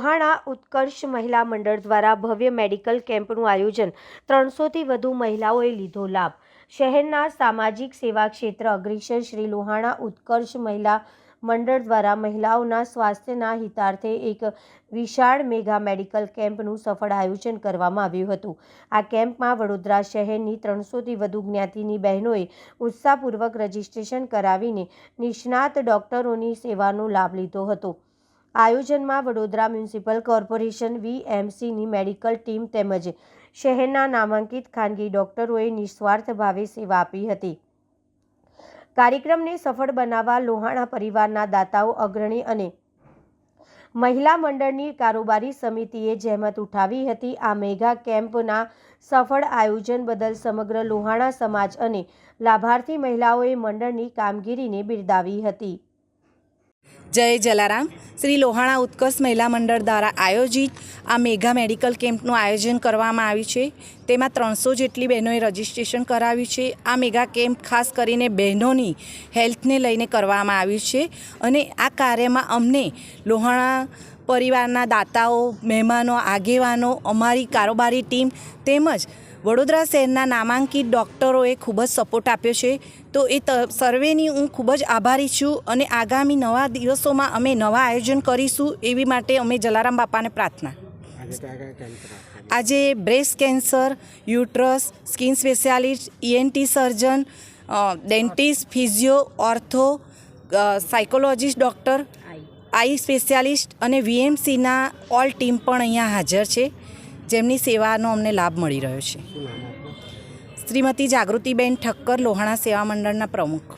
લોહાણા ઉત્કર્ષ મહિલા મંડળ દ્વારા ભવ્ય મેડિકલ કેમ્પનું આયોજન 300થી વધુ મહિલાઓએ લીધો લાભ। શહેરના સામાજિક સેવા ક્ષેત્ર અગ્રેસર શ્રી લોહાણા ઉત્કર્ષ મહિલા મંડળ દ્વારા મહિલાઓના સ્વાસ્થ્યના હિતાર્થે એક વિશાળ મેગા મેડિકલ કેમ્પનું સફળ આયોજન કરવામાં આવ્યું હતું। આ કેમ્પમાં વડોદરા શહેરની 300થી વધુ જ્ઞાતિની બહેનોએ ઉત્સાહપૂર્વક રજીસ્ટ્રેશન કરાવીને નિષ્ણાત ડોક્ટરોની સેવાનો લાભ લીધો હતો। આયોજનમાં વડોદરા મ્યુનિસિપલ કોર્પોરેશન VMCની મેડિકલ ટીમ તેમજ શહેરના નામાંકિત ખાનગી ડોક્ટરોએ નિસ્વાર્થ ભાવે સેવા આપી હતી। કાર્યક્રમને સફળ બનાવવા લોહાણા પરિવારના દાતાઓ અગ્રણી અને મહિલા મંડળની કારોબારી સમિતિએ જહેમત ઉઠાવી હતી। આ મેગા કેમ્પના સફળ આયોજન બદલ સમગ્ર લોહાણા સમાજ અને લાભાર્થી મહિલાઓએ મંડળની કામગીરીને બિરદાવી હતી। જય જલારામ। શ્રી લોહાણા ઉત્કર્ષ મહિલા મંડળ દ્વારા આયોજિત આ મેગા મેડિકલ કેમ્પનું આયોજન કરવામાં આવ્યું છે। તેમાં 300 જેટલી બહેનોએ રજીસ્ટ્રેશન કરાવ્યું છે। આ મેગા કેમ્પ ખાસ કરીને બહેનોની હેલ્થને લઈને કરવામાં આવ્યું છે અને આ કાર્યમાં અમને લોહાણા પરિવારના દાતાઓ, મહેમાનો, આગેવાનો, અમારી કારોબારી ટીમ તેમજ વડોદરા શહેરના નામાંકિત ડૉક્ટરોએ ખૂબ જ સપોર્ટ આપ્યો છે। તો એ સર્વેની હું ખૂબ જ આભારી છું અને આગામી નવા દિવસોમાં અમે નવા આયોજન કરીશું એવી માટે અમે જલારામ બાપાને પ્રાર્થના। આજે breast cancer, uterus, skin specialist, ENT surgeon, dentist, physio, ortho, psychologist doctor, eye specialist અને VMCના ઓલ ટીમ પણ અહીંયા હાજર છે, જેમની સેવાનો અમને લાભ મળી રહ્યો છે। શ્રીમતી જાગૃતિબેન ઠક્કર, લોહાણા સેવા મંડળના પ્રમુખ।